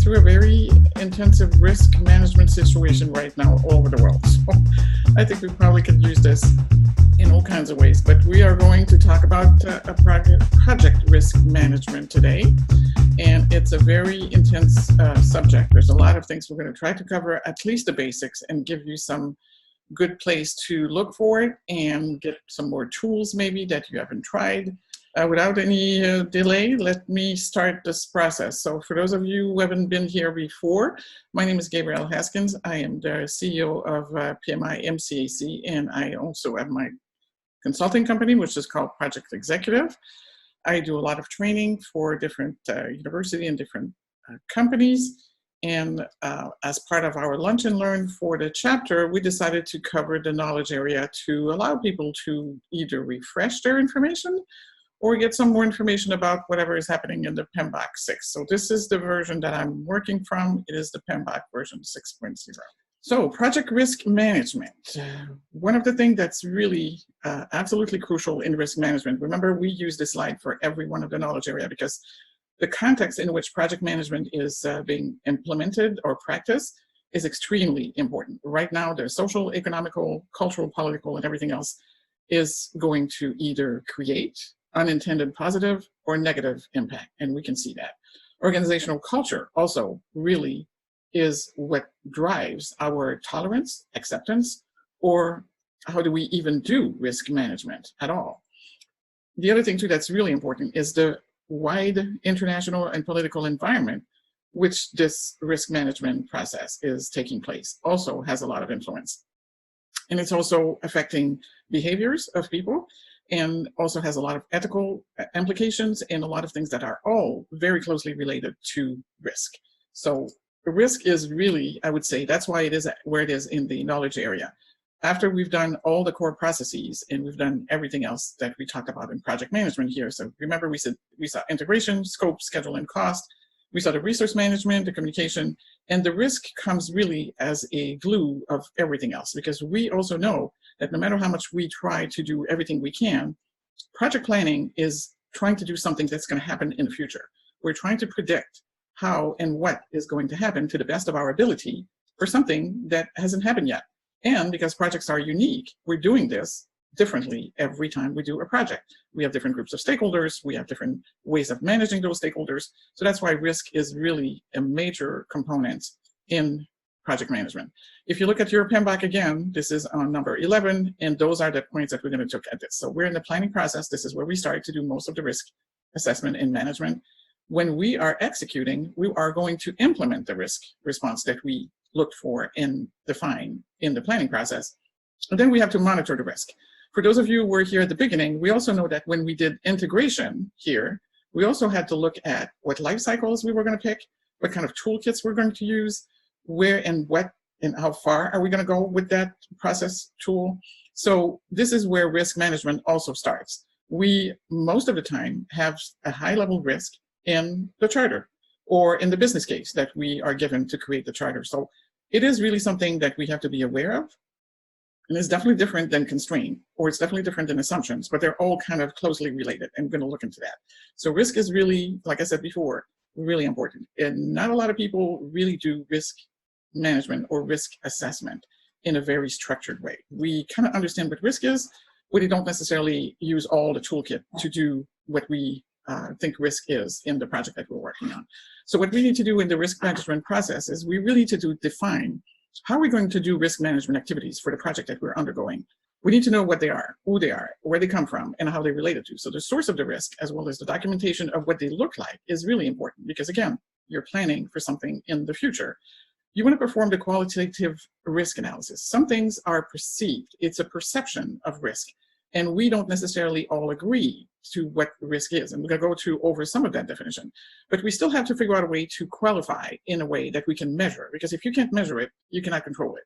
through a very intensive risk management situation right now all over the world. So I think we probably could use this in all kinds of ways, but we are going to talk about a project risk management today, and it's a very intense subject. There's a lot of things we're going to try to cover, at least the basics, and give you some good place to look for it and get some more tools maybe that you haven't tried. Without any delay, let me start this process. So for those of you who haven't been here before, my name is Gabrielle Haskins. I am the CEO of PMI MCAC, and I also have my consulting company, which is called Project Executive. I do a lot of training for different university and different companies. And as part of our Lunch and Learn for the chapter, we decided to cover the knowledge area to allow people to either refresh their information or get some more information about whatever is happening in the PMBOK 6. So this is the version that I'm working from. It is the PMBOK version 6.0. So project risk management. One of the things that's really absolutely crucial in risk management, remember we use this slide for every one of the knowledge area because the context in which project management is being implemented or practiced is extremely important. Right now, the social, economical, cultural, political, and everything else is going to either create unintended positive or negative impact, and we can see that. Organizational culture also really is what drives our tolerance, acceptance, or how do we even do risk management at all. The other thing too that's really important is the wide international and political environment which this risk management process is taking place also has a lot of influence. And it's also affecting behaviors of people and also has a lot of ethical implications and a lot of things that are all very closely related to risk. So risk is really, I would say, that's why it is where it is in the knowledge area. After we've done all the core processes and we've done everything else that we talked about in project management here. So remember we saw integration, scope, schedule, and cost. We saw the resource management, the communication, and the risk comes really as a glue of everything else, because we also know that no matter how much we try to do everything we can, project planning is trying to do something that's going to happen in the future. We're trying to predict how and what is going to happen to the best of our ability for something that hasn't happened yet. And because projects are unique, we're doing this differently every time we do a project. We have different groups of stakeholders, we have different ways of managing those stakeholders. So that's why risk is really a major component in project management. If you look at your PMBOK again, this is on number 11, and those are the points that we're going to look at this. So we're in the planning process. This is where we start to do most of the risk assessment and management. When we are executing, we are going to implement the risk response that we looked for and define in the planning process. And then we have to monitor the risk. For those of you who were here at the beginning, we also know that when we did integration here, we also had to look at what life cycles we were going to pick, what kind of toolkits we're going to use, where and what and how far are we going to go with that process tool. So this is where risk management also starts. We, most of the time, have a high-level risk in the charter or in the business case that we are given to create the charter. So it is really something that we have to be aware of. And it's definitely different than constraint, or it's definitely different than assumptions, but they're all kind of closely related, and we're going to look into that. So risk is really, like I said before, really important. And not a lot of people really do risk management or risk assessment in a very structured way. We kind of understand what risk is, but we don't necessarily use all the toolkit to do what we think risk is in the project that we're working on. So what we need to do in the risk management process is we really need to define how are we going to do risk management activities for the project that we're undergoing. We need to know what they are, who they are, where they come from, and how they relate to. So the source of the risk, as well as the documentation of what they look like, is really important because, again, you're planning for something in the future. You want to perform the qualitative risk analysis. Some things are perceived. It's a perception of risk. And we don't necessarily all agree to what risk is. And we're going to go over some of that definition. But we still have to figure out a way to qualify in a way that we can measure. Because if you can't measure it, you cannot control it.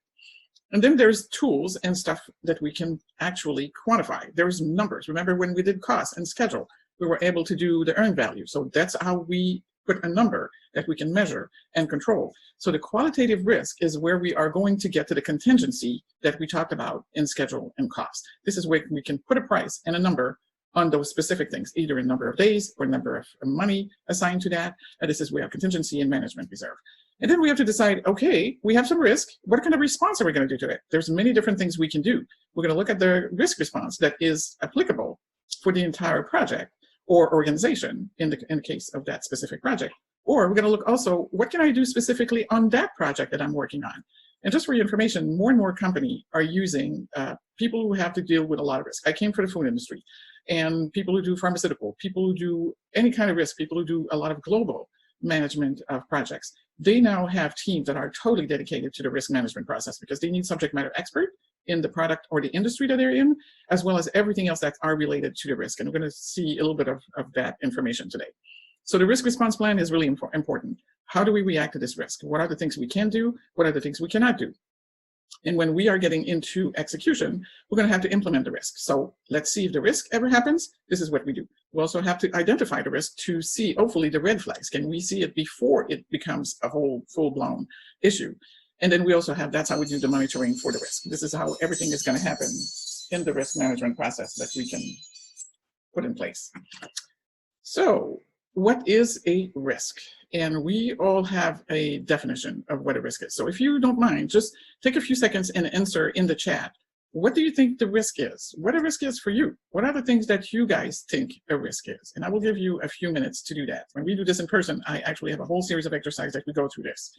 And then there's tools and stuff that we can actually quantify. There's numbers. Remember when we did cost and schedule, we were able to do the earned value. So that's how we put a number that we can measure and control. So the qualitative risk is where we are going to get to the contingency that we talked about in schedule and cost. This is where we can put a price and a number on those specific things, either in number of days or number of money assigned to that. And this is where contingency and management reserve. And then we have to decide, okay, we have some risk. What kind of response are we going to do to it? There's many different things we can do. We're going to look at the risk response that is applicable for the entire project or organization in the case of that specific project. Or we're going to look also, what can I do specifically on that project that I'm working on? And just for your information, more and more companies are using people who have to deal with a lot of risk. I came from the food industry, and people who do pharmaceutical, people who do any kind of risk, people who do a lot of global management of projects, they now have teams that are totally dedicated to the risk management process because they need subject matter expert in the product or the industry that they're in, as well as everything else that are related to the risk. And we're going to see a little bit of that information today. So the risk response plan is really important. How do we react to this risk? What are the things we can do? What are the things we cannot do? And when we are getting into execution, we're going to have to implement the risk. So let's see if the risk ever happens. This is what we do. We also have to identify the risk to see, hopefully, the red flags. Can we see it before it becomes a whole full-blown issue? And then we also have, that's how we do the monitoring for the risk. This is how everything is going to happen in the risk management process that we can put in place. So what is a risk? And we all have a definition of what a risk is. So if you don't mind, just take a few seconds and answer in the chat. What do you think the risk is? What a risk is for you? What are the things that you guys think a risk is? And I will give you a few minutes to do that. When we do this in person, I actually have a whole series of exercises that we go through this.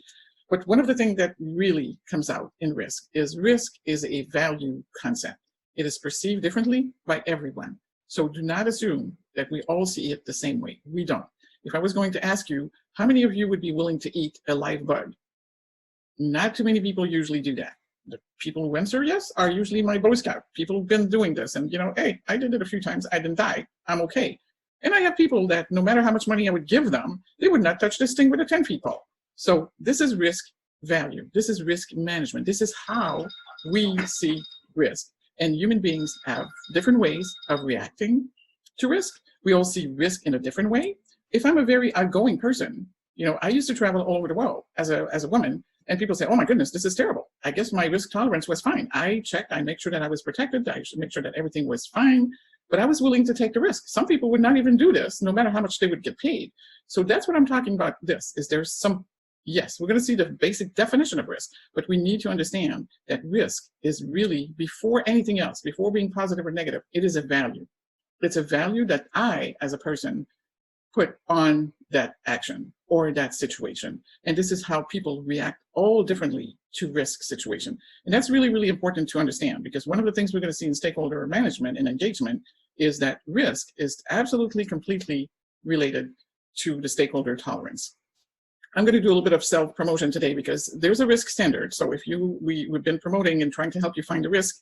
But one of the things that really comes out in risk is a value concept. It is perceived differently by everyone. So do not assume that we all see it the same way. We don't. If I was going to ask you, how many of you would be willing to eat a live bug? Not too many people usually do that. The people who answer yes are usually my Boy Scout. People who've been doing this and, hey, I did it a few times. I didn't die. I'm okay. And I have people that no matter how much money I would give them, they would not touch this thing with a 10-foot pole. So this is risk value. This is risk management. This is how we see risk. And human beings have different ways of reacting to risk. We all see risk in a different way. If I'm a very outgoing person, I used to travel all over the world as a woman, and people say, oh my goodness, this is terrible. I guess my risk tolerance was fine. I checked, I made sure that I was protected. I should make sure that everything was fine, but I was willing to take the risk. Some people would not even do this, no matter how much they would get paid. So that's what I'm talking about. Yes, we're going to see the basic definition of risk, but we need to understand that risk is really, before anything else, before being positive or negative, it is a value. It's a value that I, as a person, put on that action or that situation. And this is how people react all differently to risk situation. And that's really, really important to understand, because one of the things we're going to see in stakeholder management and engagement is that risk is absolutely, completely related to the stakeholder tolerance. I'm going to do a little bit of self-promotion today because there's a risk standard. So if we've been promoting and trying to help you find the risk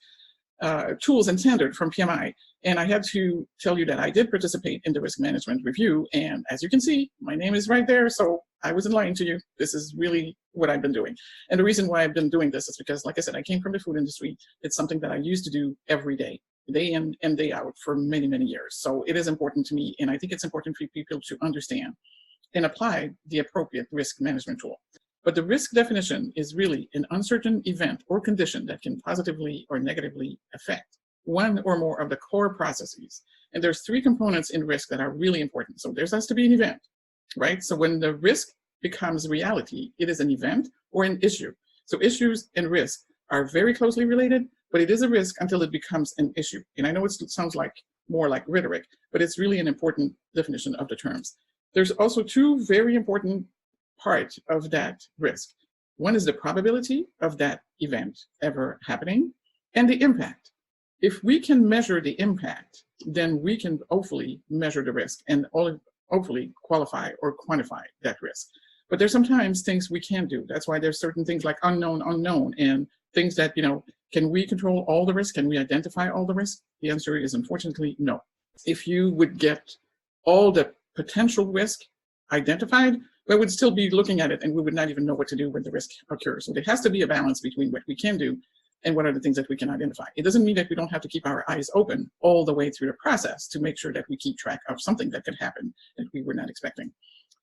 tools and standard from PMI. And I had to tell you that I did participate in the risk management review. And as you can see, my name is right there. So I wasn't lying to you. This is really what I've been doing. And the reason why I've been doing this is because, like I said, I came from the food industry. It's something that I used to do every day in and day out for many, many years. So it is important to me. And I think it's important for people to understand and apply the appropriate risk management tool. But the risk definition is really an uncertain event or condition that can positively or negatively affect one or more of the core processes. And there's three components in risk that are really important. So there has to be an event, right? So when the risk becomes reality, it is an event or an issue. So issues and risk are very closely related, but it is a risk until it becomes an issue. And I know it sounds like more like rhetoric, but it's really an important definition of the terms. There's also two very important parts of that risk. One is the probability of that event ever happening and the impact. If we can measure the impact, then we can hopefully measure the risk and hopefully qualify or quantify that risk. But there's sometimes things we can't do. That's why there's certain things like unknown, and things that, can we control all the risk? Can we identify all the risk? The answer is unfortunately no. If you would get all the potential risk identified, we would still be looking at it and we would not even know what to do when the risk occurs. So there has to be a balance between what we can do and what are the things that we can identify. It doesn't mean that we don't have to keep our eyes open all the way through the process to make sure that we keep track of something that could happen that we were not expecting.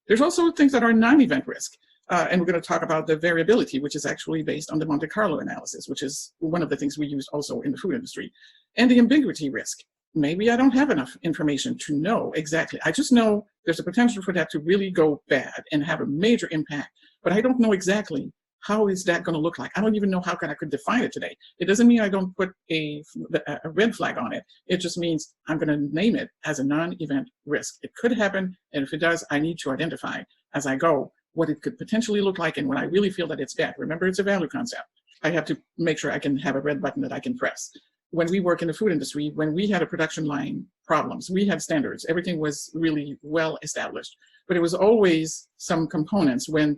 There's also things that are non-event risk. And we're going to talk about the variability, which is actually based on the Monte Carlo analysis, which is one of the things we use also in the food industry, and the ambiguity risk. maybe I don't have enough information to know exactly. I just know there's a potential for that to really go bad and have a major impact, but I don't know exactly how is that going to look like. I don't even know how I could define it today. It doesn't mean I don't put a red flag on it. It just means I'm going to name it as a non-event risk. It could happen, and if it does, I need to identify as I go what it could potentially look like, and when I really feel that it's bad. Remember, it's a value concept. I have to make sure I can have a red button that I can press. When we work in the food industry, when we had a production line problems, we had standards. Everything was really well established. But it was always some components when,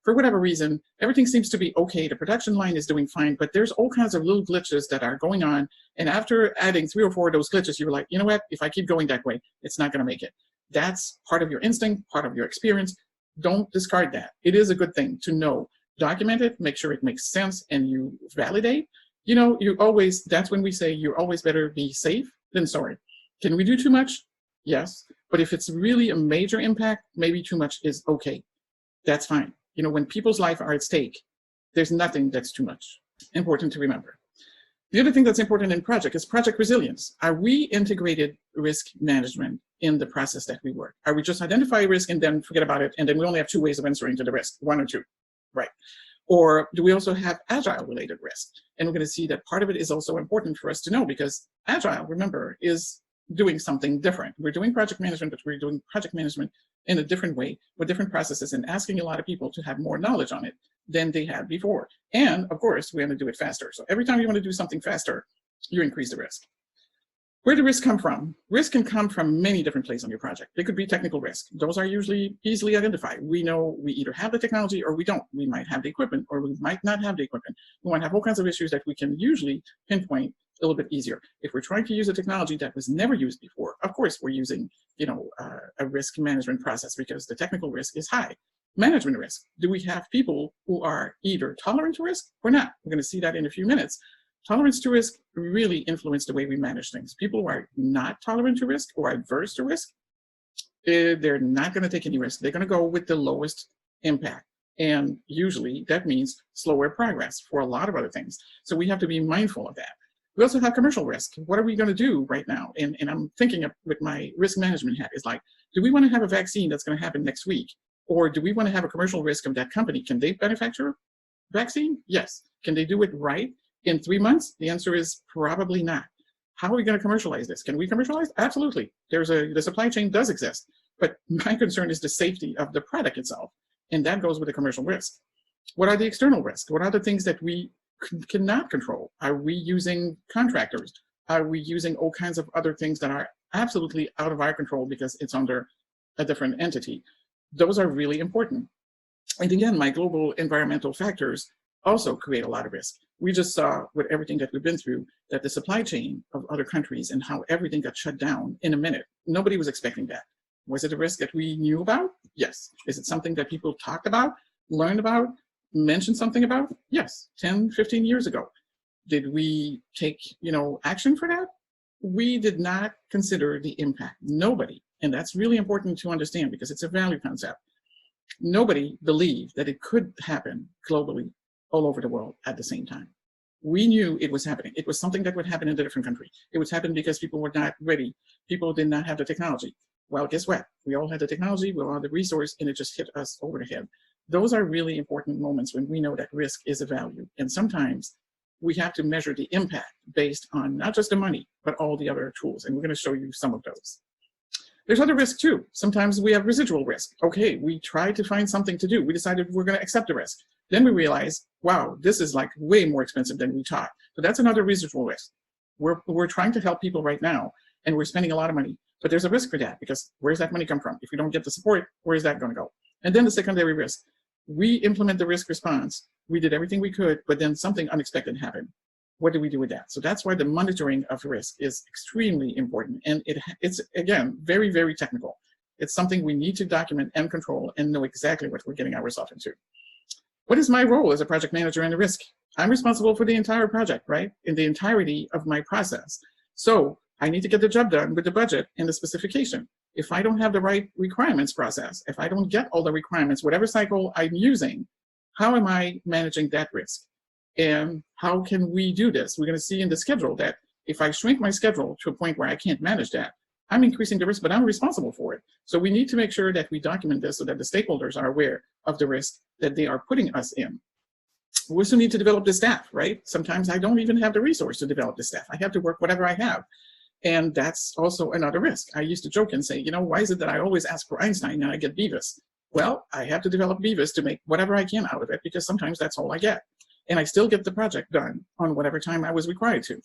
for whatever reason, everything seems to be okay. The production line is doing fine, but there's all kinds of little glitches that are going on. And after adding 3 or 4 of those glitches, you were like, you know what? If I keep going that way, it's not going to make it. That's part of your instinct, part of your experience. Don't discard that. It is a good thing to know. Document it, make sure it makes sense, and you validate. That's when we say you're always better be safe than sorry. Can we do too much? Yes. But if it's really a major impact, maybe too much is okay. That's fine. When people's lives are at stake, there's nothing that's too much. Important to remember. The other thing that's important in project is project resilience. Are we integrated risk management in the process that we work? Are we just identify risk and then forget about it, and then we only have 2 ways of answering to the risk, 1 or 2, right? Or do we also have agile related risk? And we're going to see that part of it is also important for us to know, because agile, remember, is doing something different. We're doing project management, but we're doing project management in a different way with different processes and asking a lot of people to have more knowledge on it than they had before. And of course, we want to do it faster. So every time you want to do something faster, you increase the risk. Where do risks come from? Risk can come from many different places on your project. They could be technical risk. Those are usually easily identified. We know we either have the technology or we don't. We might have the equipment or we might not have the equipment. We might have all kinds of issues that we can usually pinpoint a little bit easier. If we're trying to use a technology that was never used before, of course we're using a risk management process because the technical risk is high. Management risk. Do we have people who are either tolerant to risk or not? We're going to see that in a few minutes. Tolerance to risk really influences the way we manage things. People who are not tolerant to risk or adverse to risk, they're not going to take any risk. They're going to go with the lowest impact. And usually that means slower progress for a lot of other things. So we have to be mindful of that. We also have commercial risk. What are we going to do right now? And I'm thinking with my risk management hat is like, do we want to have a vaccine that's going to happen next week? Or do we want to have a commercial risk of that company? Can they manufacture a vaccine? Yes. Can they do it right in 3 months? The answer is probably not. How are we going to commercialize this? Can we commercialize? Absolutely. The supply chain does exist. But my concern is the safety of the product itself. And that goes with the commercial risk. What are the external risks? What are the things that we cannot control? Are we using contractors? Are we using all kinds of other things that are absolutely out of our control because it's under a different entity? Those are really important. And again, my global environmental factors also create a lot of risk. We just saw with everything that we've been through that the supply chain of other countries and how everything got shut down in a minute. Nobody was expecting that. Was it a risk that we knew about? Yes. Is it something that people talked about, learned about, mentioned something about? Yes. 10, 15 years ago. Did we take, action for that? We did not consider the impact. Nobody. And that's really important to understand because it's a value concept. Nobody believed that it could happen globally all over the world at the same time. We knew it was happening. It was something that would happen in a different country. It was happening because people were not ready. People did not have the technology. Well, guess what? We all had the technology, we all had the resource, and it just hit us over the head. Those are really important moments when we know that risk is a value. And sometimes we have to measure the impact based on not just the money, but all the other tools. And we're going to show you some of those. There's other risk too. Sometimes we have residual risk. Okay, we tried to find something to do. We decided we're going to accept the risk. Then we realize, wow, this is like way more expensive than we thought. So that's another residual risk. We're trying to help people right now, and we're spending a lot of money. But there's a risk for that because where's that money come from? If we don't get the support, where's that going to go? And then the secondary risk. We implement the risk response. We did everything we could, but then something unexpected happened. What do we do with that? So that's why the monitoring of risk is extremely important. And it's, again, very, very technical. It's something we need to document and control and know exactly what we're getting ourselves into. What is my role as a project manager and the risk? I'm responsible for the entire project, right? In the entirety of my process. So I need to get the job done with the budget and the specification. If I don't have the right requirements process, if I don't get all the requirements, whatever cycle I'm using, how am I managing that risk? And how can we do this? We're going to see in the schedule that If I shrink my schedule to a point where I can't manage that, I'm increasing the risk, but I'm responsible for it. So we need to make sure that we document this so that the stakeholders are aware of the risk that they are putting us in. We also need to develop the staff, right? Sometimes I don't even have the resource to develop the staff. I have to work whatever I have. And that's also another risk. I used to joke and say, why is it that I always ask for Einstein and I get Beavis? Well, I have to develop Beavis to make whatever I can out of it, because sometimes that's all I get. And I still get the project done on whatever time I was required to.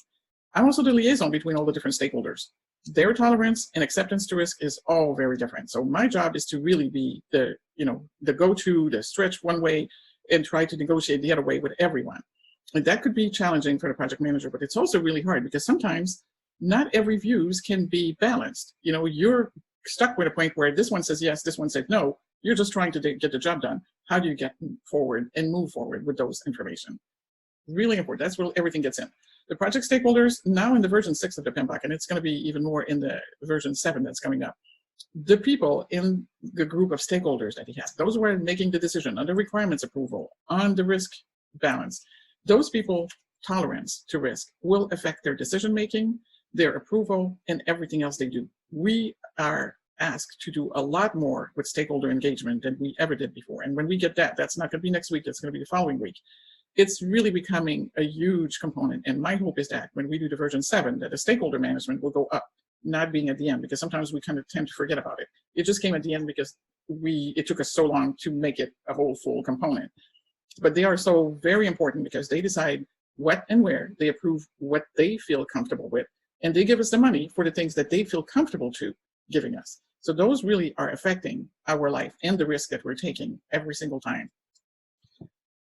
I'm also the liaison between all the different stakeholders. Their tolerance and acceptance to risk is all very different. So my job is to really be the go-to, the stretch one way and try to negotiate the other way with everyone. And that could be challenging for the project manager, but it's also really hard because sometimes not every views can be balanced. You're stuck with a point where this one says yes, this one said no. You're just trying to get the job done. How do you get forward and move forward with those information? Really important. That's where everything gets in. The project stakeholders, now in the version 6 of the PMBOK, and it's going to be even more in the version 7 that's coming up. The people in the group of stakeholders that he has, those who are making the decision on the requirements approval, on the risk balance, those people tolerance to risk will affect their decision making, their approval, and everything else they do. We are asked to do a lot more with stakeholder engagement than we ever did before. And when we get that, that's not going to be next week, it's going to be the following week. It's really becoming a huge component. And my hope is that when we do the version 7, that the stakeholder management will go up, not being at the end, because sometimes we kind of tend to forget about it. It just came at the end because it took us so long to make it a whole full component. But they are so very important because they decide what and where, they approve what they feel comfortable with, and they give us the money for the things that they feel comfortable to giving us. So those really are affecting our life and the risk that we're taking every single time.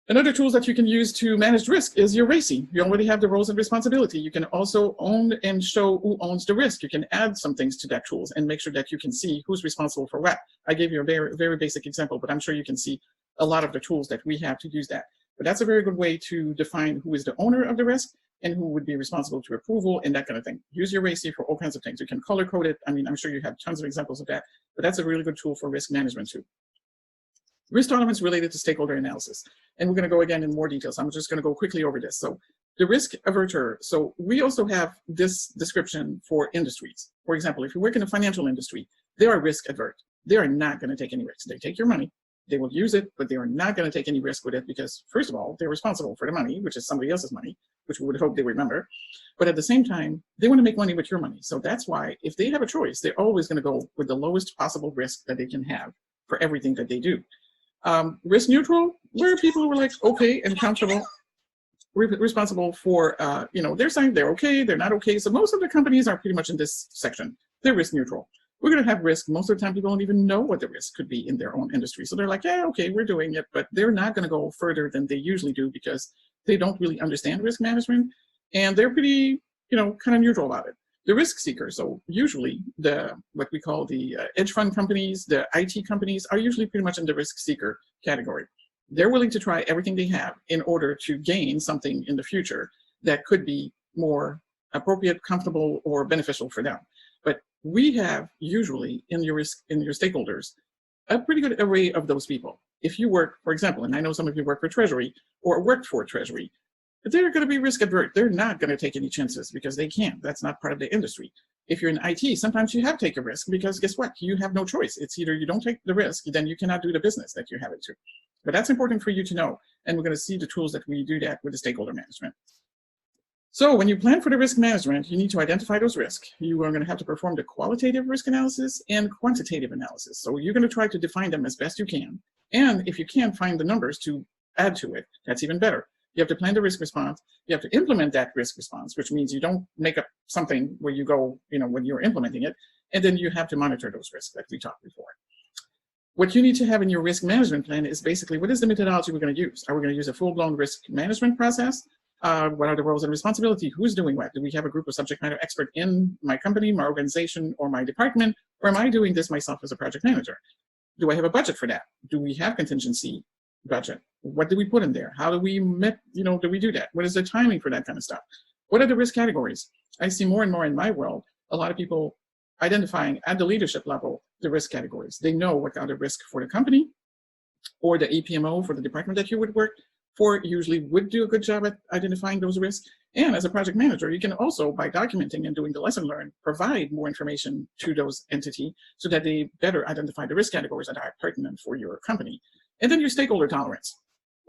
Another tool that you can use to manage risk is your RACI. You already have the roles and responsibility. You can also own and show who owns the risk. You can add some things to that tools and make sure that you can see who's responsible for what. I gave you a very, very basic example, but I'm sure you can see a lot of the tools that we have to use that. But that's a very good way to define who is the owner of the risk and who would be responsible to approval and that kind of thing. Use your RACI for all kinds of things. You can color code it. I mean, I'm sure you have tons of examples of that, but that's a really good tool for risk management too. Risk tolerance related to stakeholder analysis. And we're going to go again in more details. I'm just going to go quickly over this. So the risk averter. So we also have this description for industries. For example, if you work in the financial industry, they are risk avert. They are not going to take any risks. They take your money, they will use it, but they are not going to take any risk with it because, first of all, they're responsible for the money, which is somebody else's money, which we would hope they remember. But at the same time, they want to make money with your money. So that's why if they have a choice, they're always going to go with the lowest possible risk that they can have for everything that they do. Risk neutral, where people were like, okay, and comfortable, responsible for, they're saying they're okay, they're not okay. So most of the companies are pretty much in this section. They're risk neutral. We're going to have risk. Most of the time, people don't even know what the risk could be in their own industry. So they're like, yeah, okay, we're doing it, but they're not going to go further than they usually do because they don't really understand risk management. And they're pretty, kind of neutral about it. The risk seeker, so usually what we call the hedge fund companies, the IT companies are usually pretty much in the risk seeker category. They're willing to try everything they have in order to gain something in the future that could be more appropriate, comfortable, or beneficial for them. But we have usually in your stakeholders a pretty good array of those people. If you work, for example, and I know some of you work for Treasury or worked for Treasury, they're going to be risk adverse. They're not going to take any chances because they can't. That's not part of the industry. If you're in IT, sometimes you have to take a risk because guess what? You have no choice. It's either you don't take the risk, then you cannot do the business that you have it to. But that's important for you to know. And we're going to see the tools that we do that with the stakeholder management. So when you plan for the risk management, you need to identify those risks. You are going to have to perform the qualitative risk analysis and quantitative analysis. So you're going to try to define them as best you can. And if you can't find the numbers to add to it, that's even better. You have to plan the risk response. You have to implement that risk response, which means you don't make up something where you go, when you're implementing it. And then you have to monitor those risks that we talked before. What you need to have in your risk management plan is basically, what is the methodology we're going to use? Are we going to use a full-blown risk management process? What are the roles and responsibility? Who's doing what? Do we have a group of subject matter expert in my company, my organization, or my department? Or am I doing this myself as a project manager? Do I have a budget for that? Do we have contingency budget? What do we put in there? How do we, do we do that? What is the timing for that kind of stuff? What are the risk categories? I see more and more in my world, a lot of people identifying at the leadership level, the risk categories. They know what are the risk for the company or the EPMO for the department that you would work, 4 usually would do a good job at identifying those risks. And as a project manager, you can also, by documenting and doing the lesson learned, provide more information to those entities so that they better identify the risk categories that are pertinent for your company. And then your stakeholder tolerance.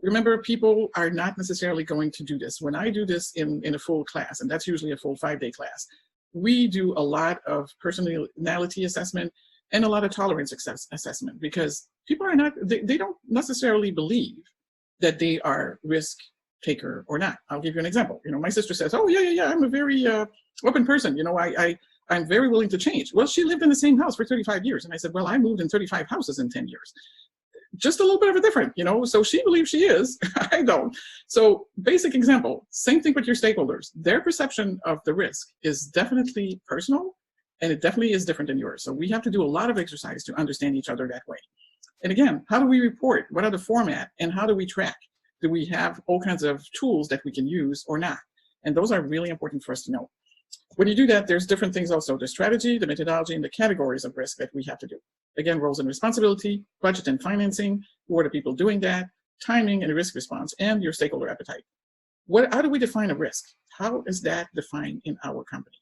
Remember, people are not necessarily going to do this. When I do this in a full class, and that's usually a full 5-day class, we do a lot of personality assessment and a lot of tolerance assessment, because people are not, they don't necessarily believe that they are risk taker or not. I'll give you an example. My sister says, oh, yeah, I'm a very open person. I'm very willing to change. Well, she lived in the same house for 35 years. And I said, well, I moved in 35 houses in 10 years. Just a little bit of a different, so she believes she is, I don't. So basic example, same thing with your stakeholders. Their perception of the risk is definitely personal, and it definitely is different than yours. So we have to do a lot of exercise to understand each other that way. And again, how do we report? What are the format? And how do we track? Do we have all kinds of tools that we can use or not? And those are really important for us to know. When you do that, there's different things also, the strategy, the methodology, and the categories of risk that we have to do. Again, roles and responsibility, budget and financing, who are the people doing that, timing and risk response, and your stakeholder appetite. How do we define a risk? How is that defined in our company?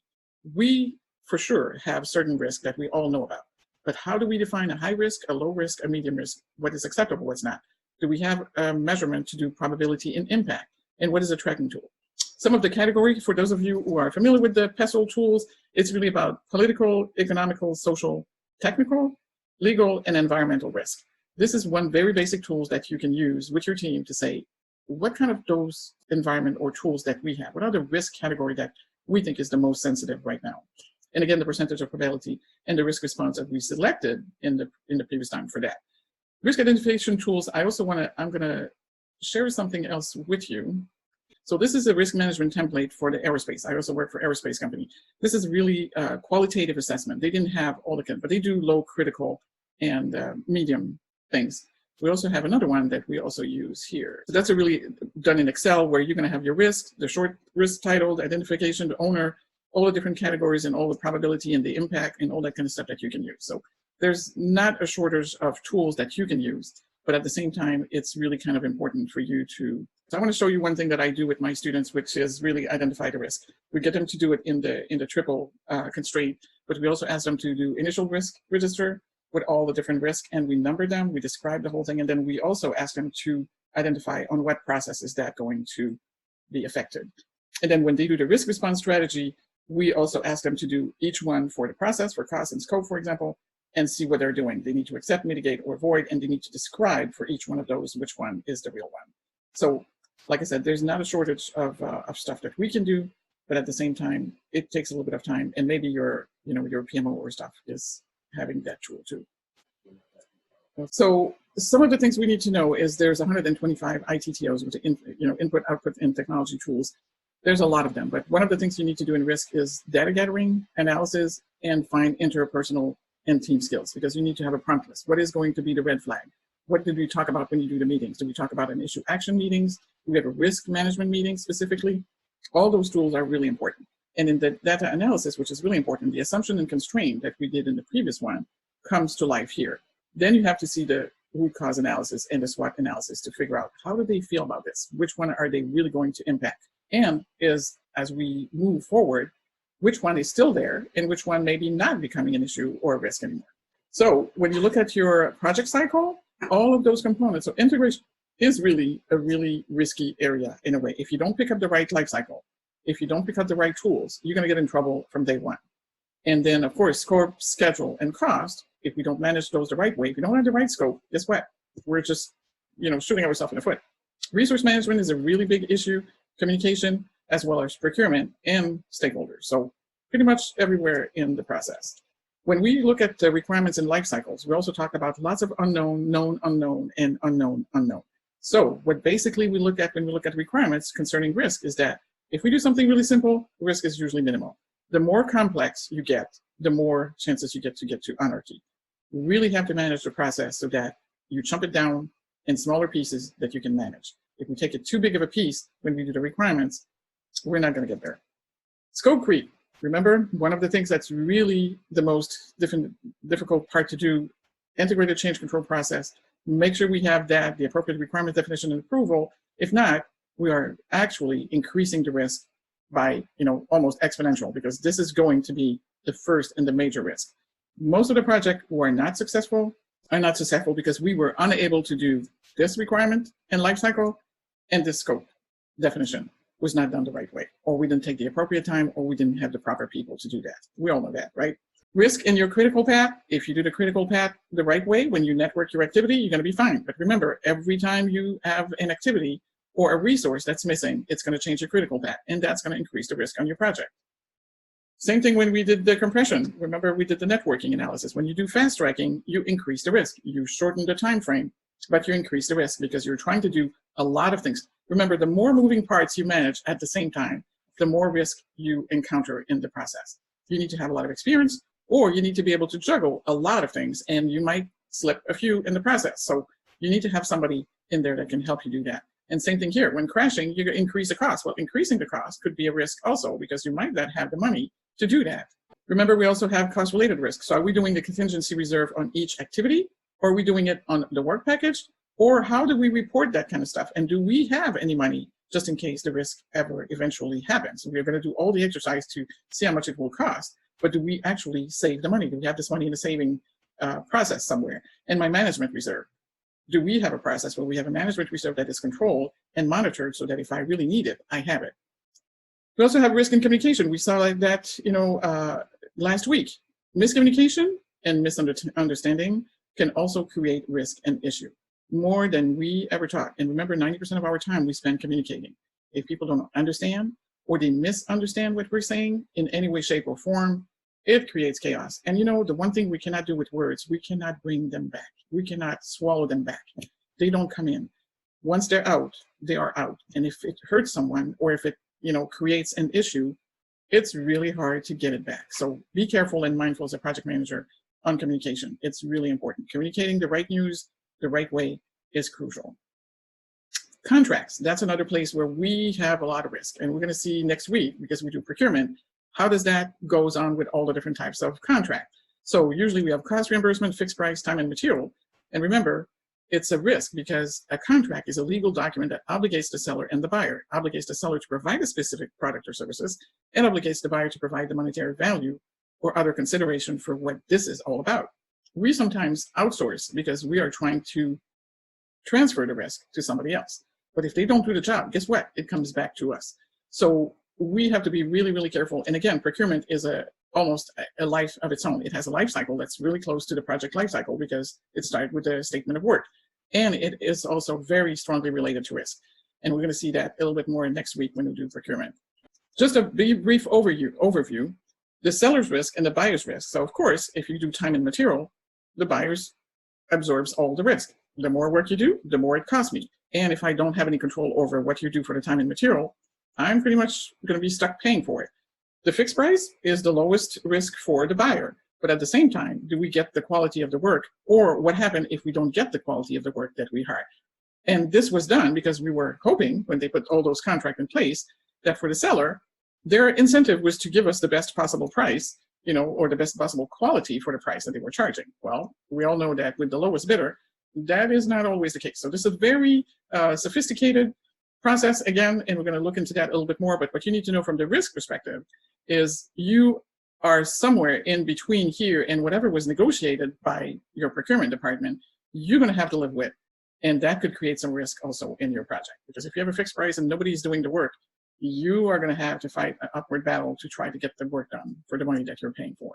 We, for sure, have certain risks that we all know about. But how do we define a high risk, a low risk, a medium risk? What is acceptable, what's not? Do we have a measurement to do probability and impact? And what is a tracking tool? Some of the category, for those of you who are familiar with the PESTLE tools, it's really about political, economical, social, technical, legal, and environmental risk. This is one very basic tools that you can use with your team to say, what kind of those environment or tools that we have? What are the risk category that we think is the most sensitive right now? And again, the percentage of probability and the risk response that we selected in the previous time for that. Risk identification tools, I'm gonna share something else with you. So this is a risk management template for the aerospace. I also work for aerospace company. This is really qualitative assessment. They didn't have all the, but they do low, critical, and medium things. We also have another one that we also use here. So that's a really done in Excel, where you're gonna have your risk, the short risk title, the identification, the owner, all the different categories and all the probability and the impact and all that kind of stuff that you can use. So there's not a shortage of tools that you can use, but at the same time, it's really kind of important for you to. So I want to show you one thing that I do with my students, which is really identify the risk. We get them to do it in the triple constraint, but we also ask them to do initial risk register with all the different risks, and we number them, we describe the whole thing, and then we also ask them to identify on what process is that going to be affected. And then when they do the risk response strategy, we also ask them to do each one for the process, for cost and scope, for example, and see what they're doing. They need to accept, mitigate, or avoid, and they need to describe for each one of those which one is the real one. So, like I said, there's not a shortage of stuff that we can do, but at the same time, it takes a little bit of time, and maybe your PMO or stuff is having that tool too. So some of the things we need to know is there's 125 ITTOs, which are input, output, and technology tools. There's a lot of them, but one of the things you need to do in risk is data gathering, analysis, and find interpersonal and team skills, because you need to have a prompt list. What is going to be the red flag? What did we talk about when you do the meetings? Do we talk about an issue action meetings? Do we have a risk management meeting specifically? All those tools are really important. And in the data analysis, which is really important, the assumption and constraint that we did in the previous one comes to life here. Then you have to see the root cause analysis and the SWOT analysis to figure out how do they feel about this? Which one are they really going to impact? And as we move forward, which one is still there and which one may be not becoming an issue or a risk anymore. So when you look at your project cycle, all of those components, so integration is really a really risky area in a way. If you don't pick up the right life cycle, if you don't pick up the right tools, you're gonna get in trouble from day one. And then of course, scope, schedule, and cost, if we don't manage those the right way, if we don't have the right scope, guess what? We're just shooting ourselves in the foot. Resource management is a really big issue, communication, as well as procurement and stakeholders. So pretty much everywhere in the process. When we look at the requirements and life cycles, we also talk about lots of unknown, known, unknown, and unknown, unknown. So what basically we look at when we look at requirements concerning risk is that if we do something really simple, the risk is usually minimal. The more complex you get, the more chances you get to anarchy. You really have to manage the process so that you chunk it down in smaller pieces that you can manage. If we take it too big of a piece when we do the requirements, we're not going to get there. Scope creep. Remember, one of the things that's really the most difficult part to do, integrated change control process, make sure we have that, the appropriate requirement definition and approval, If not, we are actually increasing the risk by, almost exponential, because this is going to be the first and the major risk. Most of the projects who are not successful because we were unable to do this requirement and life cycle, and this scope definition was not done the right way, or we didn't take the appropriate time, or we didn't have the proper people to do that. We all know that, right? Risk in your critical path, if you do the critical path the right way, when you network your activity, you're going to be fine. But remember, every time you have an activity or a resource that's missing, it's going to change your critical path, and that's going to increase the risk on your project. Same thing when we did the compression. Remember, we did the networking analysis. When you do fast tracking, you increase the risk. You shorten the time frame, but you increase the risk because you're trying to do a lot of things. Remember, the more moving parts you manage at the same time, the more risk you encounter in the process. You need to have a lot of experience, or you need to be able to juggle a lot of things, and you might slip a few in the process. So you need to have somebody in there that can help you do that. And same thing here, when crashing, you increase the cost. Well, increasing the cost could be a risk also, because you might not have the money to do that. Remember, we also have cost-related risk. So are we doing the contingency reserve on each activity, or are we doing it on the work package? Or how do we report that kind of stuff? And do we have any money just in case the risk ever eventually happens? We're going to do all the exercise to see how much it will cost, but do we actually save the money? Do we have this money in the saving process somewhere? And my management reserve. Do we have a process where we have a management reserve that is controlled and monitored so that if I really need it, I have it? We also have risk in communication. We saw like that, last week. Miscommunication and misunderstanding can also create risk and issue more than we ever taught. And remember, 90% of our time we spend communicating. If people don't understand or they misunderstand what we're saying in any way, shape, or form, it creates chaos. And the one thing we cannot do with words, we cannot bring them back. We cannot swallow them back. They don't come in. Once they're out, they are out. And if it hurts someone, or if it, creates an issue, it's really hard to get it back. So be careful and mindful as a project manager on communication. It's really important. Communicating the right news the right way is crucial. Contracts, that's another place where we have a lot of risk. And we're going to see next week, because we do procurement, how does that goes on with all the different types of contract. So usually we have cost reimbursement, fixed price, time and material. And remember, it's a risk because a contract is a legal document that obligates the seller and the buyer, obligates the seller to provide a specific product or services, and obligates the buyer to provide the monetary value or other consideration for what this is all about. We sometimes outsource because we are trying to transfer the risk to somebody else. But if they don't do the job, guess what? It comes back to us. So we have to be really, really careful. And again, procurement is almost a life of its own. It has a life cycle that's really close to the project life cycle because it started with the statement of work. And it is also very strongly related to risk. And we're going to see that a little bit more next week when we do procurement. Just a brief overview, the seller's risk and the buyer's risk. So of course, if you do time and material, the buyer's absorbs all the risk. The more work you do, the more it costs me. And if I don't have any control over what you do for the time and material, I'm pretty much going to be stuck paying for it. The fixed price is the lowest risk for the buyer. But at the same time, do we get the quality of the work? Or what happens if we don't get the quality of the work that we hired? And this was done because we were hoping, when they put all those contracts in place, that for the seller, their incentive was to give us the best possible price, or the best possible quality for the price that they were charging. Well, we all know that with the lowest bidder, that is not always the case. So this is a very sophisticated process again, and we're going to look into that a little bit more. But what you need to know from the risk perspective is you are somewhere in between here and whatever was negotiated by your procurement department, you're going to have to live with. And that could create some risk also in your project. Because if you have a fixed price and nobody's doing the work, you are going to have to fight an upward battle to try to get the work done for the money that you're paying for.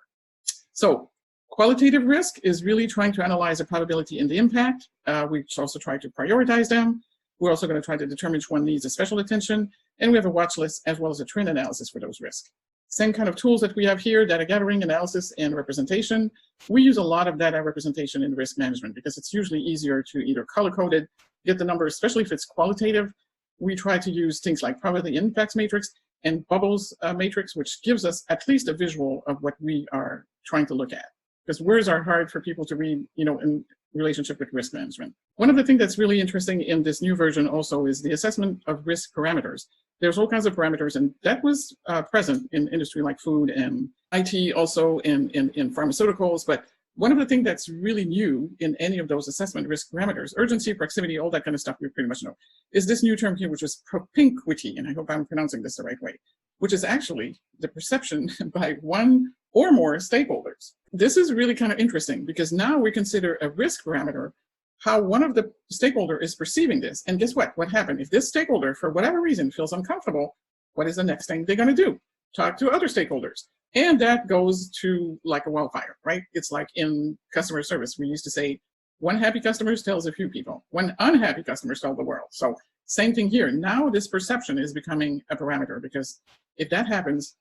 So qualitative risk is really trying to analyze the probability and the impact. We also try to prioritize them. We're also going to try to determine which one needs a special attention. And we have a watch list as well as a trend analysis for those risks. Same kind of tools that we have here, data gathering, analysis, and representation. We use a lot of data representation in risk management because it's usually easier to either color-code it, get the numbers, especially if it's qualitative. We try to use things like probability impacts matrix and bubbles matrix, which gives us at least a visual of what we are trying to look at. Because words are hard for people to read, in relationship with risk management. One of the things that's really interesting in this new version also is the assessment of risk parameters. There's all kinds of parameters, and that was present in industry like food and IT, also in pharmaceuticals, but One of the things that's really new in any of those assessment risk parameters, urgency, proximity, all that kind of stuff we pretty much know, is this new term here, which is propinquity, and I hope I'm pronouncing this the right way, which is actually the perception by one or more stakeholders. This is really kind of interesting because now we consider a risk parameter how one of the stakeholder is perceiving this. And guess what? What happened? If this stakeholder, for whatever reason, feels uncomfortable, what is the next thing they're going to do? Talk to other stakeholders. And that goes to like a wildfire, right? It's like in customer service, we used to say, one happy customer tells a few people, one unhappy customer tells the world. So same thing here. Now this perception is becoming a parameter because if that happens,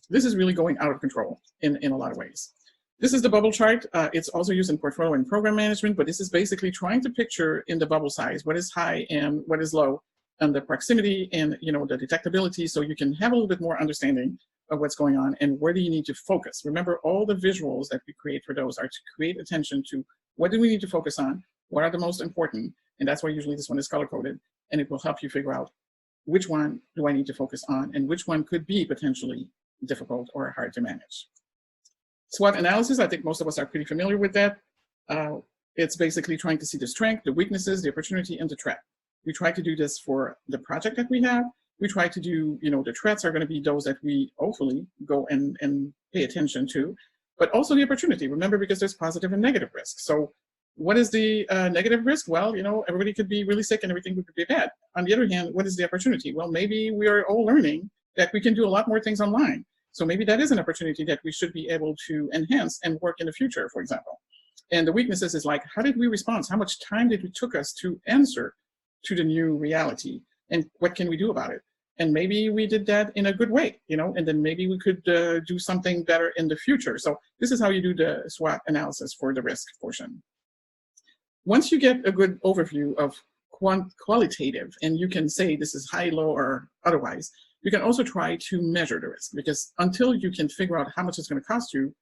this is really going out of control in a lot of ways. This is the bubble chart. It's also used in portfolio and program management, but this is basically trying to picture in the bubble size what is high and what is low, and the proximity and the detectability, so you can have a little bit more understanding of what's going on and where do you need to focus. Remember, all the visuals that we create for those are to create attention to what do we need to focus on, what are the most important, and that's why usually this one is color-coded, and it will help you figure out which one do I need to focus on and which one could be potentially difficult or hard to manage. SWOT analysis, I think most of us are pretty familiar with that. It's basically trying to see the strength, the weaknesses, the opportunity, and the threat. We try to do this for the project that we have. We try to do, the threats are going to be those that we hopefully go and pay attention to, but also the opportunity. Remember, because there's positive and negative risk. So what is the negative risk? Well, everybody could be really sick and everything would be bad. On the other hand, what is the opportunity? Well, maybe we are all learning that we can do a lot more things online. So maybe that is an opportunity that we should be able to enhance and work in the future, for example. And the weaknesses is like, how did we respond? How much time did it took us to answer to the new reality? And what can we do about it? And maybe we did that in a good way, and then maybe we could do something better in the future. So this is how you do the SWOT analysis for the risk portion. Once you get a good overview of qualitative, and you can say this is high, low, or otherwise, you can also try to measure the risk, because until you can figure out how much it's going to cost you,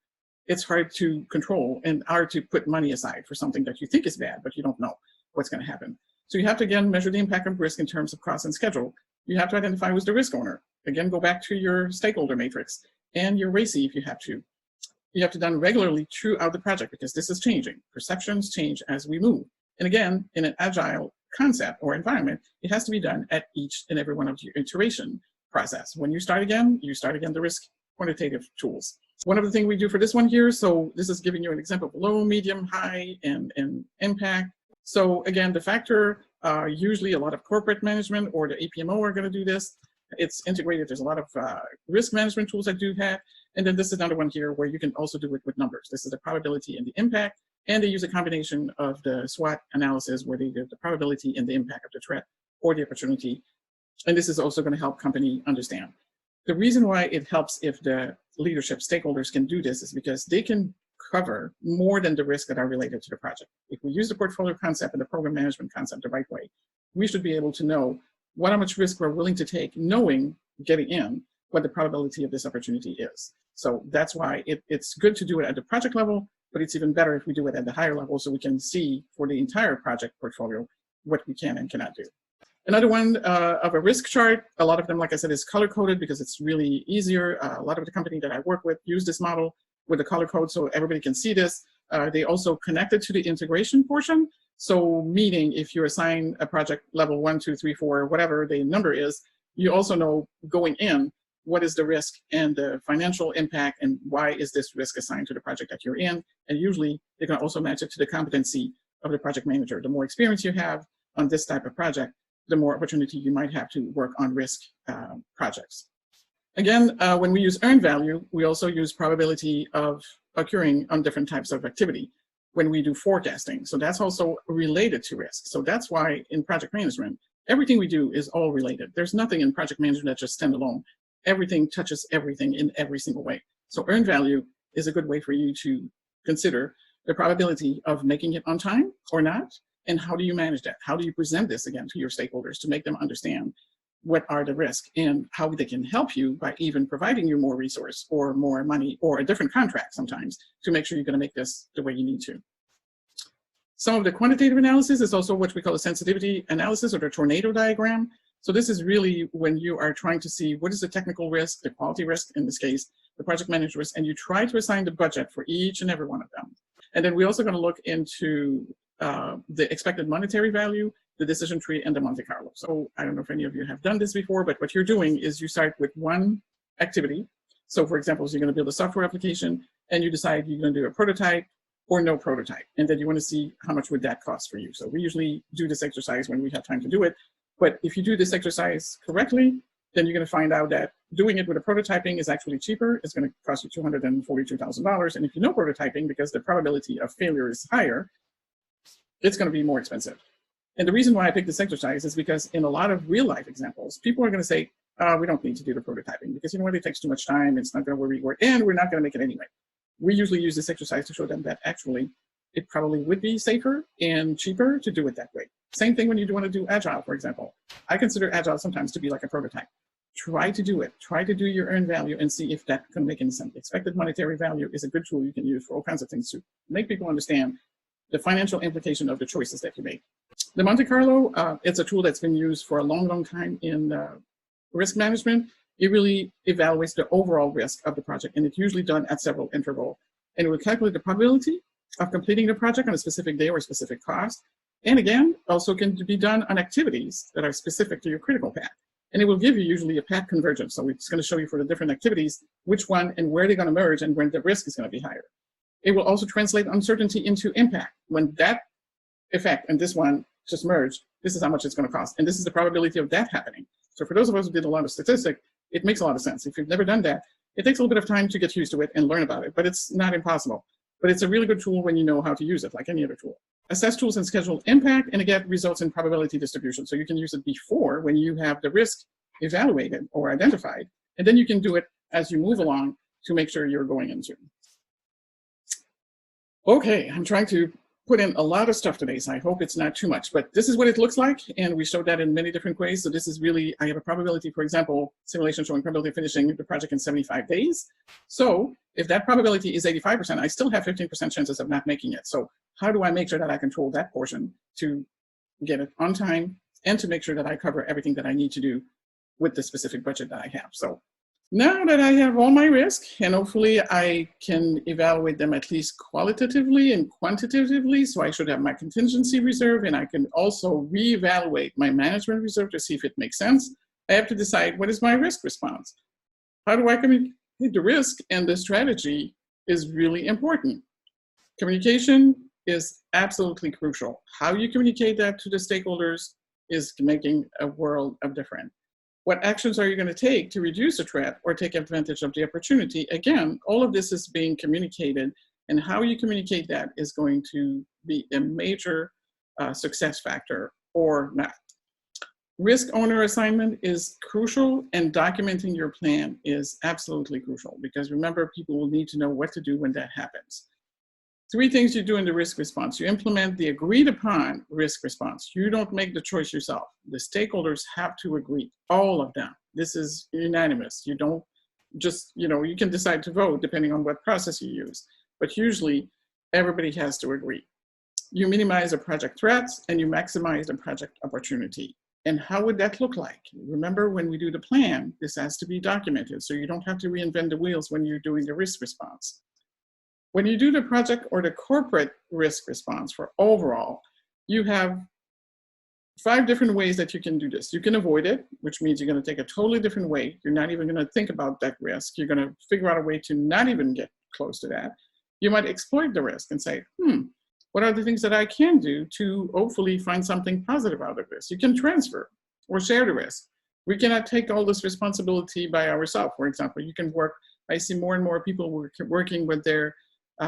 it's hard to control and hard to put money aside for something that you think is bad, but you don't know what's going to happen. So you have to, again, measure the impact of risk in terms of cost and schedule. You have to identify who's the risk owner. Again, go back to your stakeholder matrix and your RACI if you have to. You have to done regularly throughout the project because this is changing. Perceptions change as we move. And again, in an agile concept or environment, it has to be done at each and every one of your iteration process. When you start again the risk quantitative tools. One of the things we do for this one here, so this is giving you an example of low, medium, high, and impact. So again, the factor, usually a lot of corporate management or the APMO are going to do this. It's integrated. There's a lot of risk management tools that do that. And then this is another one here where you can also do it with numbers. This is the probability and the impact. And they use a combination of the SWOT analysis where they do the probability and the impact of the threat or the opportunity. And this is also going to help company understand. The reason why it helps if the leadership stakeholders can do this is because they can cover more than the risks that are related to the project. If we use the portfolio concept and the program management concept the right way, we should be able to know how much risk we're willing to take, knowing, getting in, what the probability of this opportunity is. So that's why it's good to do it at the project level, but it's even better if we do it at the higher level so we can see for the entire project portfolio what we can and cannot do. Another one of a risk chart, a lot of them, like I said, is color-coded because it's really easier. A lot of the company that I work with use this model with the color code so everybody can see this. They also connect it to the integration portion. So meaning if you assign a project level 1, 2, 3, 4, whatever the number is, you also know going in what is the risk and the financial impact and why is this risk assigned to the project that you're in. And usually they can also match it to the competency of the project manager. The more experience you have on this type of project, the more opportunity you might have to work on risk projects. Again, when we use earned value, we also use probability of occurring on different types of activity when we do forecasting. So that's also related to risk. So that's why in project management, everything we do is all related. There's nothing in project management that just stand alone. Everything touches everything in every single way. So earned value is a good way for you to consider the probability of making it on time or not, and how do you manage that? How do you present this again to your stakeholders to make them understand what are the risks and how they can help you by even providing you more resource or more money or a different contract sometimes to make sure you're going to make this the way you need to. Some of the quantitative analysis is also what we call a sensitivity analysis or the tornado diagram. So this is really when you are trying to see what is the technical risk, the quality risk in this case, the project manager risk, and you try to assign the budget for each and every one of them. And then we're also going to look into the expected monetary value, the decision tree, and the Monte Carlo. So I don't know if any of you have done this before, but what you're doing is you start with one activity. So for example, you're going to build a software application and you decide you're going to do a prototype or no prototype. And then you want to see how much would that cost for you. So we usually do this exercise when we have time to do it. But if you do this exercise correctly, then you're going to find out that doing it with a prototyping is actually cheaper. It's going to cost you $242,000. And if you know prototyping, because the probability of failure is higher, it's going to be more expensive. And the reason why I picked this exercise is because in a lot of real life examples, people are going to say, we don't need to do the prototyping because you know what, it takes too much time. It's not going to work, and we're not going to make it anyway. We usually use this exercise to show them that actually it probably would be safer and cheaper to do it that way. Same thing when you want to do Agile, for example. I consider Agile sometimes to be like a prototype. Try to do it. Try to do your earned value and see if that can make any sense. Expected monetary value is a good tool you can use for all kinds of things to make people understand the financial implication of the choices that you make. The Monte Carlo, it's a tool that's been used for a long, long time in risk management. It really evaluates the overall risk of the project, and it's usually done at several intervals. And it will calculate the probability of completing the project on a specific day or a specific cost. And again, also can be done on activities that are specific to your critical path. And it will give you usually a path convergence. So it's going to show you for the different activities, which one and where they're going to merge and when the risk is going to be higher. It will also translate uncertainty into impact. When that effect and this one just merge, this is how much it's going to cost. And this is the probability of that happening. So for those of us who did a lot of statistics, it makes a lot of sense. If you've never done that, it takes a little bit of time to get used to it and learn about it, but it's not impossible. But it's a really good tool when you know how to use it, like any other tool. Assess tools and schedule impact, and again, results in probability distribution. So you can use it before when you have the risk evaluated or identified, and then you can do it as you move along to make sure you're going into. Okay, I'm trying to put in a lot of stuff today, so I hope it's not too much, but this is what it looks like, and we showed that in many different ways. So this is really, I have a probability, for example, simulation showing probability of finishing the project in 75 days. So if that probability is 85%, I still have 15% chances of not making it. So how do I make sure that I control that portion to get it on time and to make sure that I cover everything that I need to do with the specific budget that I have? So now that I have all my risk, and hopefully I can evaluate them at least qualitatively and quantitatively, so I should have my contingency reserve, and I can also reevaluate my management reserve to see if it makes sense. I have to decide, what is my risk response? How do I communicate the risk? And the strategy is really important. Communication is absolutely crucial. How you communicate that to the stakeholders is making a world of difference. What actions are you going to take to reduce the threat or take advantage of the opportunity? Again, all of this is being communicated, and how you communicate that is going to be a major success factor or not. Risk owner assignment is crucial, and documenting your plan is absolutely crucial, because remember, people will need to know what to do when that happens. 3 things you do in the risk response. You implement the agreed upon risk response. You don't make the choice yourself. The stakeholders have to agree, all of them. This is unanimous. You don't just, you can decide to vote depending on what process you use, but usually everybody has to agree. You minimize the project threats and you maximize the project opportunity. And how would that look like? Remember, when we do the plan, this has to be documented, so you don't have to reinvent the wheels when you're doing the risk response. When you do the project or the corporate risk response for overall, you have 5 different ways that you can do this. You can avoid it, which means you're going to take a totally different way. You're not even going to think about that risk. You're going to figure out a way to not even get close to that. You might exploit the risk and say, what are the things that I can do to hopefully find something positive out of this? You can transfer or share the risk. We cannot take all this responsibility by ourselves. For example, you can work, I see more and more people working with their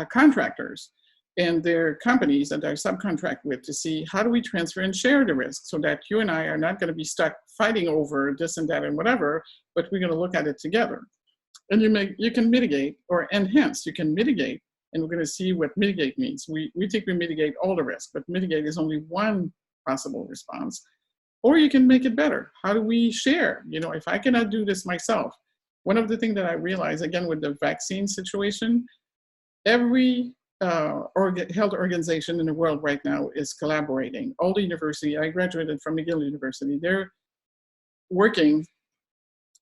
contractors and their companies that they subcontract with to see how do we transfer and share the risk so that you and I are not going to be stuck fighting over this and that and whatever, but we're going to look at it together. And you can mitigate or enhance. You can mitigate, and we're going to see what mitigate means. We think we mitigate all the risk, but mitigate is only one possible response. Or you can make it better. How do we share? If I cannot do this myself, one of the things that I realized, again, with the vaccine situation, every health organization in the world right now is collaborating. All the university, I graduated from McGill University, they're working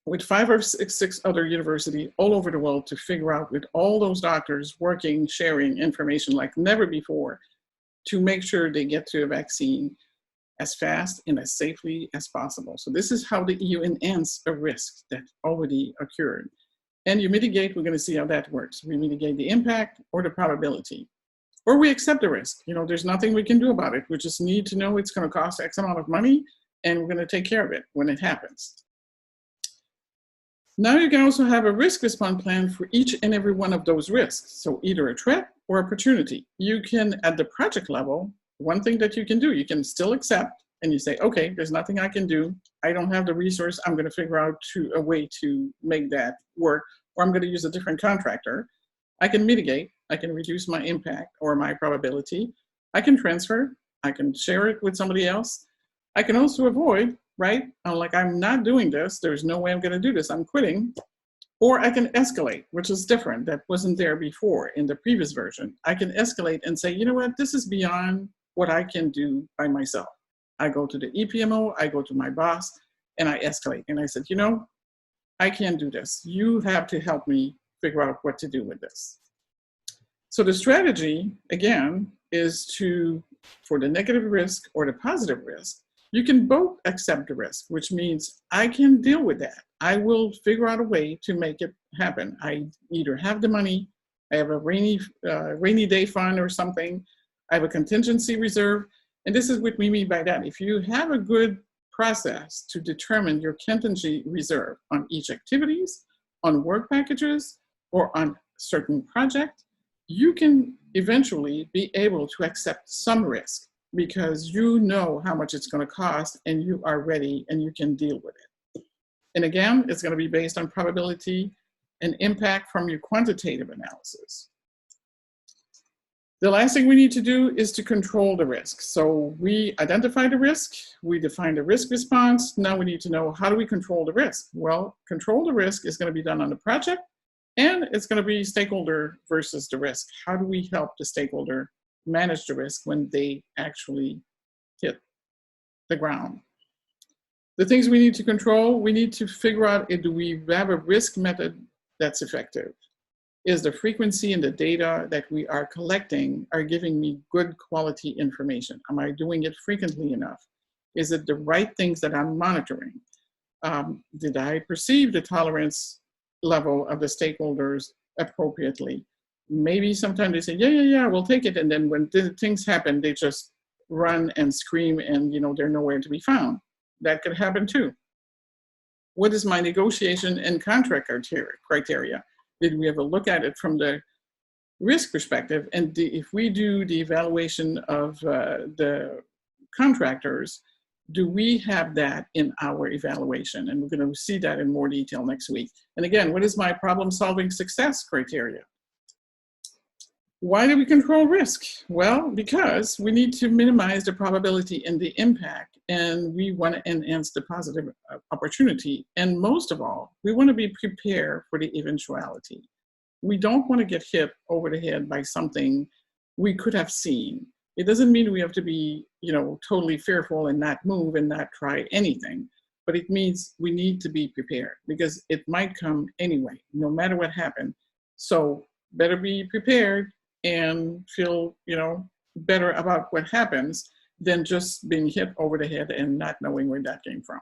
with 5 or 6 other universities all over the world to figure out, with all those doctors working, sharing information like never before, to make sure they get to a vaccine as fast and as safely as possible. So this is how the EU enhances a risk that already occurred. And you mitigate, we're going to see how that works. We mitigate the impact or the probability. Or we accept the risk. You know, there's nothing we can do about it. We just need to know it's going to cost X amount of money, and we're going to take care of it when it happens. Now you can also have a risk response plan for each and every one of those risks. So either a threat or opportunity. You can, at the project level, one thing that you can do, you can still accept, and you say, okay, there's nothing I can do. I don't have the resource. I'm going to figure out a way to make that work, or I'm going to use a different contractor. I can mitigate. I can reduce my impact or my probability. I can transfer. I can share it with somebody else. I can also avoid, right? Like, I'm not doing this. There's no way I'm going to do this. I'm quitting. Or I can escalate, which is different. That wasn't there before in the previous version. I can escalate and say, you know what? This is beyond what I can do by myself. I go to the EPMO, I go to my boss, and I escalate. And I said, you know, I can't do this. You have to help me figure out what to do with this. So the strategy, again, is to, for the negative risk or the positive risk, you can both accept the risk, which means I can deal with that. I will figure out a way to make it happen. I either have the money, I have a rainy day fund or something, I have a contingency reserve. And this is what we mean by that. If you have a good process to determine your contingency reserve on each activities, on work packages, or on certain project, you can eventually be able to accept some risk because you know how much it's going to cost and you are ready and you can deal with it. And again, it's going to be based on probability and impact from your quantitative analysis. The last thing we need to do is to control the risk. So we identify the risk, we define the risk response. Now we need to know, how do we control the risk? Well, control the risk is going to be done on the project, and it's going to be stakeholder versus the risk. How do we help the stakeholder manage the risk when they actually hit the ground? The things we need to control, we need to figure out, do we have a risk method that's effective? Is the frequency and the data that we are collecting are giving me good quality information? Am I doing it frequently enough? Is it the right things that I'm monitoring? Did I perceive the tolerance level of the stakeholders appropriately? Maybe sometimes they say, yeah, we'll take it. And then when things happen, they just run and scream and, you know, they're nowhere to be found. That could happen too. What is my negotiation and contract criteria? Did we ever look at it from the risk perspective? And if we do the evaluation of the contractors, do we have that in our evaluation? And we're going to see that in more detail next week. And again, what is my problem-solving success criteria? Why do we control risk? Well, because we need to minimize the probability and the impact, and we want to enhance the positive opportunity. And most of all, we want to be prepared for the eventuality. We don't want to get hit over the head by something we could have seen. It doesn't mean we have to be, you know, totally fearful and not move and not try anything, but it means we need to be prepared because it might come anyway, no matter what happened. So better be prepared and feel, you know, better about what happens than just being hit over the head and not knowing where that came from.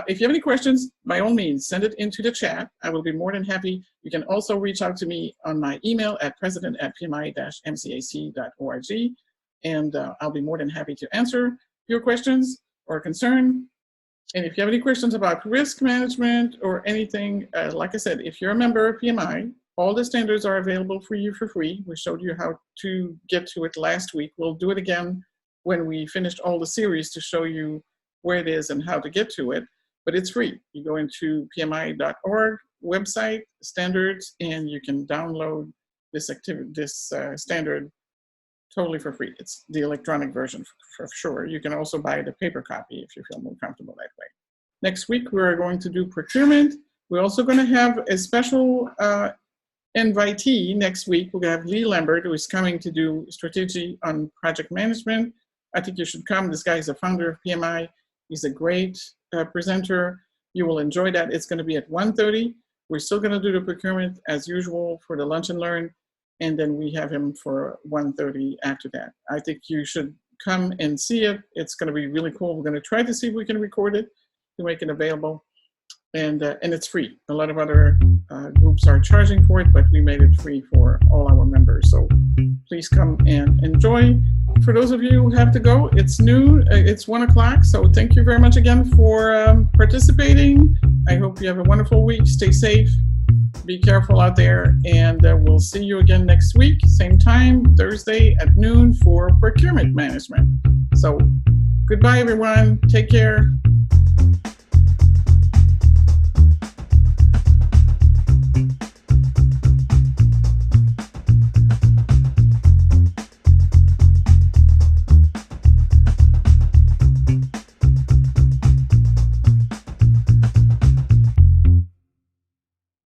If you have any questions, by all means, send it into the chat. I will be more than happy. You can also reach out to me on my email at president@pmi-mcac.org, and I'll be more than happy to answer your questions or concern. And if you have any questions about risk management or anything, like I said, if you're a member of PMI, all the standards are available for you for free. We showed you how to get to it last week. We'll do it again when we finished all the series to show you where it is and how to get to it, but it's free. You go into pmi.org website, standards, and you can download this standard totally for free. It's the electronic version for sure. You can also buy the paper copy if you feel more comfortable that way. Next week, we're going to do procurement. We're also going to have a special invitee next week. We're going to have Lee Lambert, who is coming to do strategy on project management. I think you should come. This guy is the founder of PMI. He's a great presenter. You will enjoy that. It's going to be at 1:30. We're still going to do the procurement as usual for the lunch and learn, and then we have him for 1:30 after that. I think you should come and see it. It's going to be really cool. We're going to try to see if we can record it to make it available, and it's free. A lot of other groups are charging for it, but we made it free for all our members. So please come and enjoy. For those of you who have to go, it's noon. It's 1 o'clock. So thank you very much again for participating. I hope you have a wonderful week. Stay safe. Be careful out there. And we'll see you again next week. Same time, Thursday at noon for procurement management. So goodbye, everyone. Take care.